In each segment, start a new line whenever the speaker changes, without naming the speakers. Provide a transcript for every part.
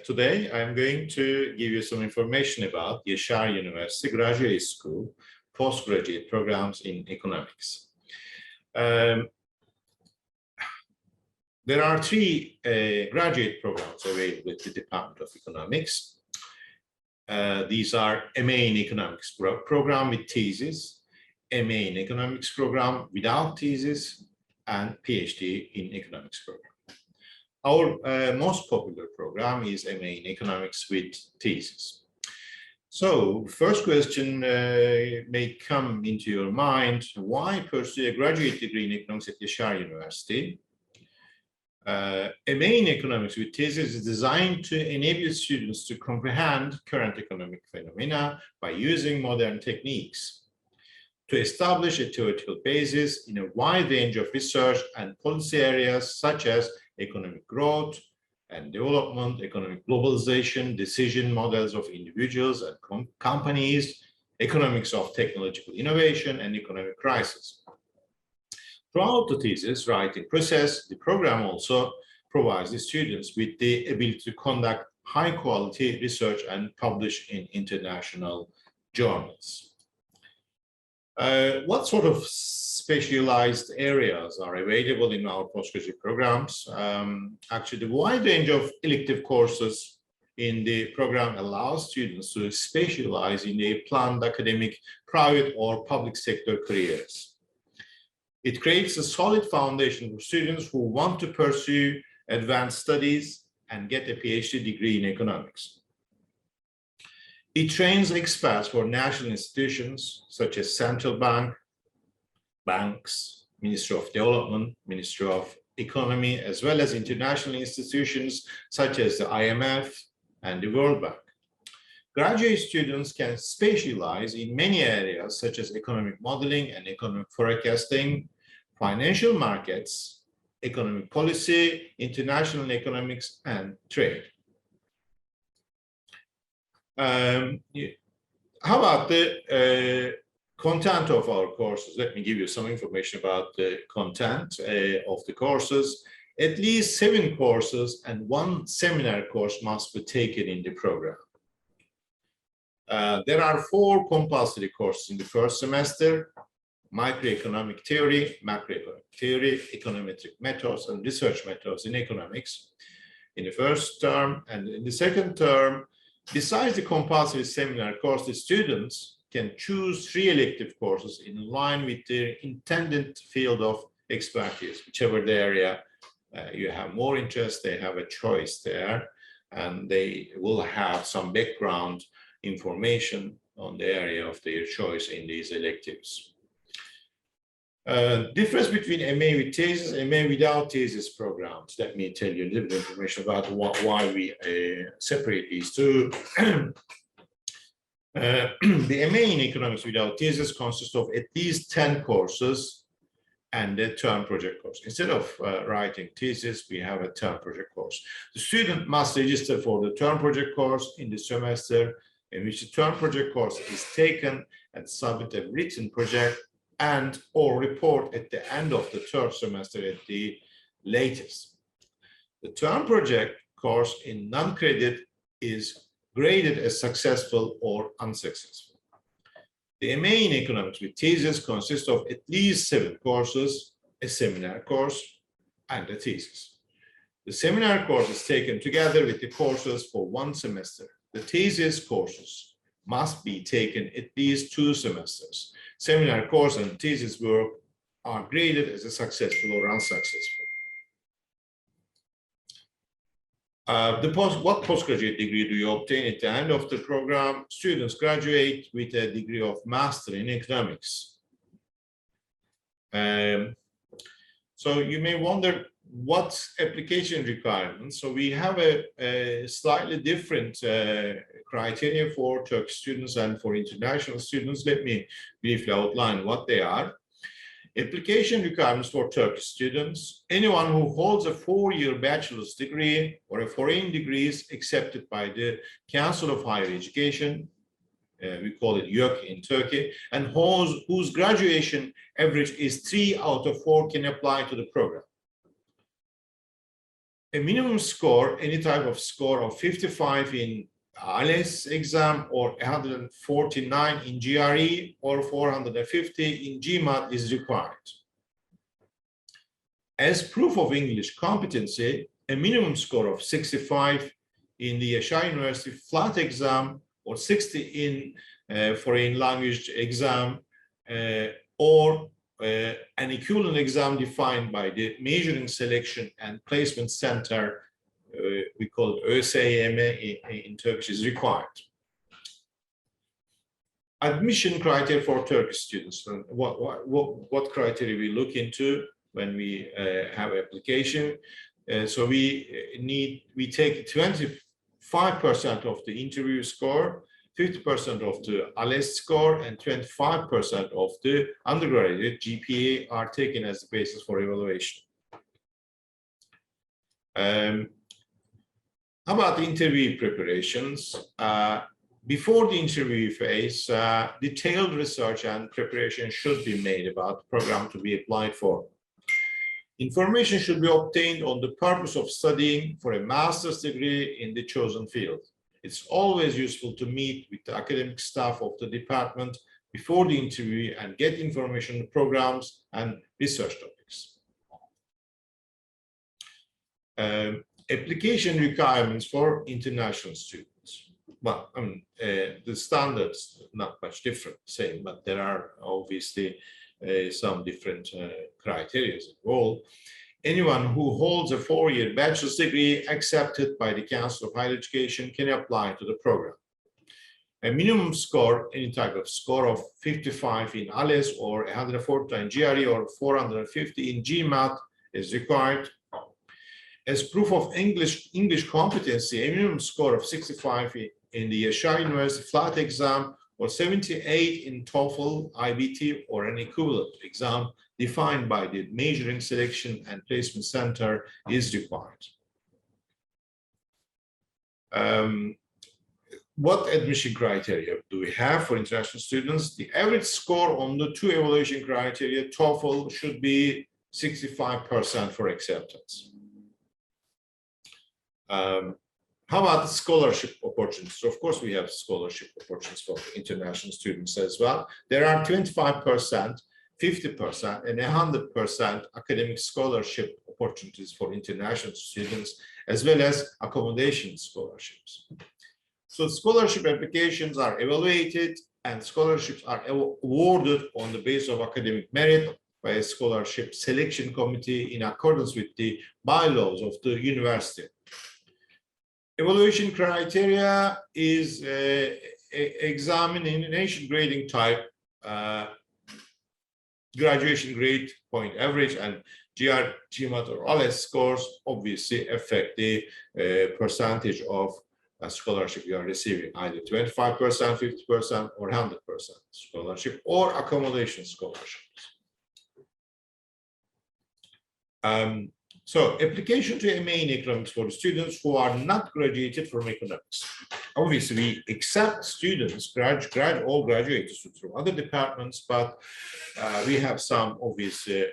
Today, I'm going to give you some information about Yaşar University Graduate School postgraduate programs in economics. There are three graduate programs available at the Department of Economics. These are MA in Economics program with thesis, MA in Economics program without thesis, and PhD in Economics program. Our most popular program is MA in Economics with thesis. So, first question may come into your mind: why pursue a graduate degree in economics at Yaşar University? MA in Economics with thesis is designed to enable students to comprehend current economic phenomena by using modern techniques, to establish a theoretical basis in a wide range of research and policy areas such as economic growth and development, economic globalization, decision models of individuals and companies, economics of technological innovation, and economic crisis. Throughout the thesis writing process, the program also provides the students with the ability to conduct high-quality research and publish in international journals. What sort of specialized areas are available in our postgraduate programs? Actually, the wide range of elective courses in the program allows students to specialize in their planned academic, private, or public sector careers. It creates a solid foundation for students who want to pursue advanced studies and get a PhD degree in economics. It trains experts for national institutions such as Central Bank, banks, Ministry of Development, Ministry of Economy, as well as international institutions such as the IMF and the World Bank. Graduate students can specialize in many areas such as economic modeling and economic forecasting, financial markets, economic policy, international economics, and trade. How about the content of our courses? Let me give you some information about the content of the courses. At least 7 courses and 1 seminar course must be taken in the program. There are 4 compulsory courses in the first semester: microeconomic theory, macroeconomic theory, econometric methods, and research methods in economics in the first term. And in the second term, besides the compulsory seminar course, the students can choose 3 elective courses in line with their intended field of expertise. Whichever the area you have more interest, they have a choice there, and they will have some background information on the area of their choice in these electives. Difference between MA with thesis and MA without thesis programs. Let me tell you a little bit of information about why we separate these two. The MA in Economics without thesis consists of at least 10 courses and a term project course. Instead of writing thesis, we have a term project course. The student must register for the term project course in the semester in which the term project course is taken and submit a written project and or report at the end of the third semester at the latest. The term project course in non-credit is graded as successful or unsuccessful. The MA in Economics with thesis consists of at least 7 courses, a seminar course, and a thesis. The seminar course is taken together with the courses for 1 semester. The thesis courses must be taken at least 2 semesters. Seminar course and thesis work are graded as a successful or unsuccessful. What postgraduate degree do you obtain at the end of the program? Students graduate with a degree of Master in Economics. So you may wonder what application requirements. So we have a slightly different criteria for Turkish students and for international students. Let me briefly outline what they are. Application requirements for Turkish students: anyone who holds a 4-year bachelor's degree or a foreign degree is accepted by the Council of Higher Education, we call it YÖK in Turkey, and whose graduation average is 3 out of 4 can apply to the program. a minimum score, any type of score of 55 in ALES exam or 149 in GRE or 450 in GMAT is required. As proof of English competency, a minimum score of 65 in the Yaşar University flat exam or 60 in foreign language exam or an equivalent exam defined by the Measuring Selection and Placement Center, we call it ÖSYM in Turkish, is required. Admission criteria for Turkish students. What criteria we look into when we have application? So we take 25% of the interview score, 50% of the ALES score, and 25% of the undergraduate GPA are taken as the basis for evaluation. How about the interview preparations? Before the interview phase, detailed research and preparation should be made about the program to be applied for. Information should be obtained on the purpose of studying for a master's degree in the chosen field. It's always useful to meet with the academic staff of the department before the interview and get information on the programs and research topics. Application requirements for international students. Well, the standards not much different, same, but there are obviously some different criteria involved. Anyone who holds a 4-year bachelor's degree accepted by the Council of Higher Education can apply to the program. A minimum score, any type of score of 55 in ALES or 140 in GRE or 450 in GMAT is required. As proof of English competency, a minimum score of 65 in the Yaşar University flat exam or 78 in TOEFL, IBT, or an equivalent exam defined by the Measuring Selection and Placement Center is required. What admission criteria do we have for international students? The average score on the 2 evaluation criteria, TOEFL, should be 65% for acceptance. How about the scholarship opportunities? Of course, we have scholarship opportunities for international students as well. There are 25%, 50%, and 100% academic scholarship opportunities for international students, as well as accommodation scholarships. So scholarship applications are evaluated and scholarships are awarded on the basis of academic merit by a scholarship selection committee in accordance with the bylaws of the university. Evaluation criteria is examination grading type, graduation grade, point average, and GMAT or ALES scores obviously affect the percentage of scholarship you are receiving, either 25%, 50%, or 100% scholarship, or accommodation scholarships. So application to MA in economics for the students who are not graduated from economics. Obviously, we accept students, all graduated from other departments, but we have some, obviously,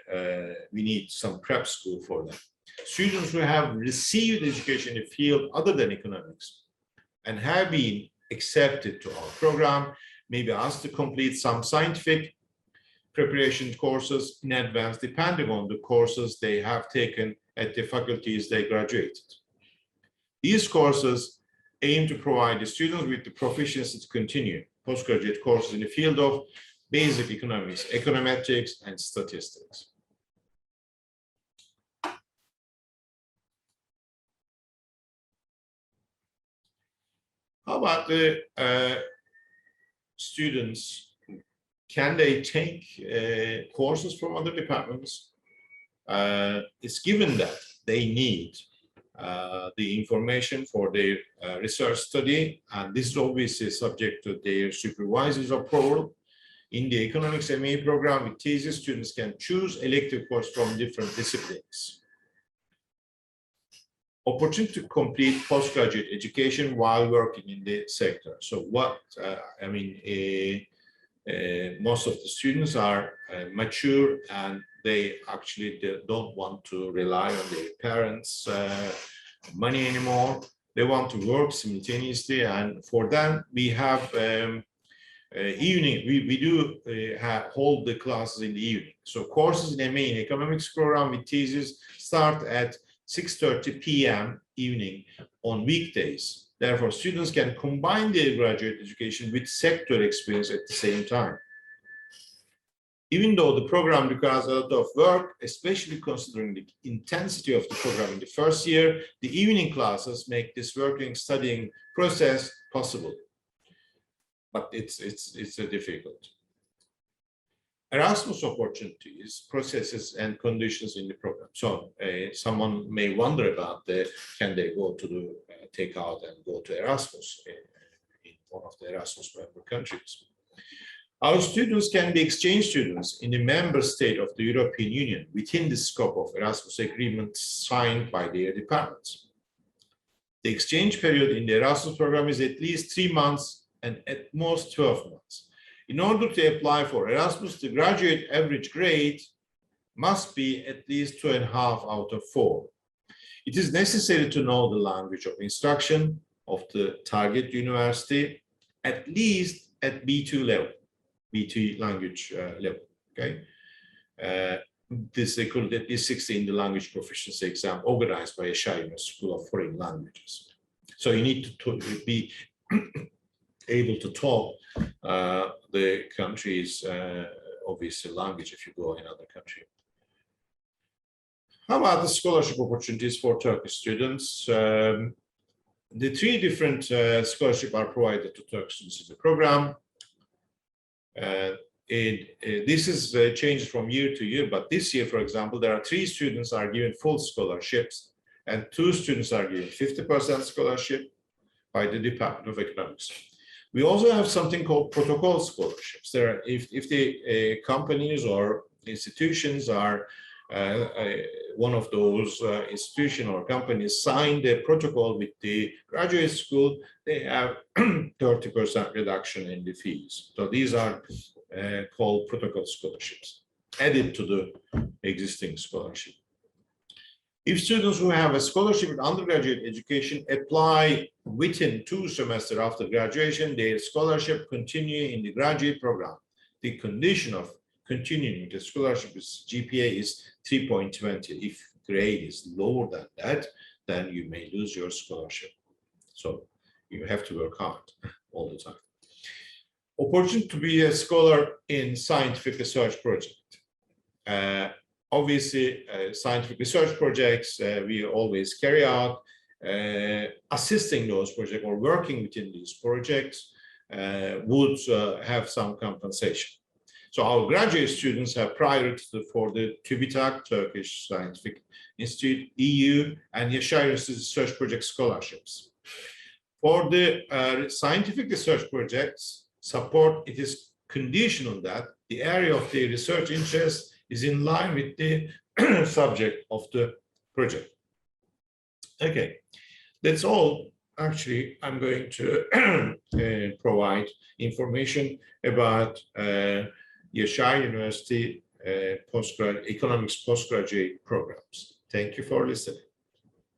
we need some prep school for them. Students who have received education in a field other than economics and have been accepted to our program may be asked to complete some scientific preparation courses in advance, depending on the courses they have taken at the faculties they graduated. These courses aim to provide the students with the proficiency to continue postgraduate courses in the field of basic economics, econometrics, and statistics. How about the students? Can they take courses from other departments? It's given that they need the information for their research study, and this is obviously subject to their supervisor's approval. In the economics MA program with thesis, students can choose elective courses from different disciplines. Opportunity to complete postgraduate education while working in the sector. So what, most of the students are mature and they actually don't want to rely on their parents money anymore. They want to work simultaneously, and for them we have evening. We do hold the classes in the evening. So courses in MA in economics program with thesis start at 6:30 p.m. evening on weekdays. Therefore, students can combine their graduate education with sector experience at the same time. Even though the program requires a lot of work, especially considering the intensity of the program in the first year, the evening classes make this working, studying process possible. But it's difficult. Erasmus opportunities, processes, and conditions in the program. So someone may wonder about can they go to the takeout and go to Erasmus in one of the Erasmus member countries. Our students can be exchange students in the member state of the European Union within the scope of Erasmus agreements signed by their departments. The exchange period in the Erasmus program is at least 3 months and at most 12 months. In order to apply for Erasmus, the graduate average grade must be at least 2.5 out of 4. It is necessary to know the language of instruction of the target university, at least at B2 level, B2 language level, okay? This is equivalent at least 60 in the language proficiency exam organized by Yaşar School of Foreign Languages. So you need to be able to talk the country's obviously language if you go in another country. How about the scholarship opportunities for Turkish students? The 3 different scholarships are provided to Turkish students in the program. This is changed from year to year, but this year, for example, there are 3 students are given full scholarships and 2 students are given 50% scholarship by the Department of Economics. We also have something called protocol scholarships. There are, if the companies or institutions are one of those institutions or companies signed a protocol with the graduate school, they have 30% reduction in the fees. So these are called protocol scholarships, added to the existing scholarship. If students who have a scholarship in undergraduate education apply within 2 semesters after graduation, their scholarship continue in the graduate program. The condition of continuing the scholarship is GPA is 3.20. If grade is lower than that, then you may lose your scholarship. So you have to work hard all the time. Opportunity to be a scholar in scientific research project. Obviously, scientific research projects we always carry out, assisting those projects or working within these projects would have some compensation. So our graduate students have priority for the TÜBİTAK, Turkish Scientific Institute, EU, and Yaşar Research Project scholarships. For the scientific research projects support, it is conditional that the area of the research interest is in line with the subject of the project. Okay, that's all. Actually, I'm going to provide information about Yaşar University economics postgraduate programs. Thank you for listening.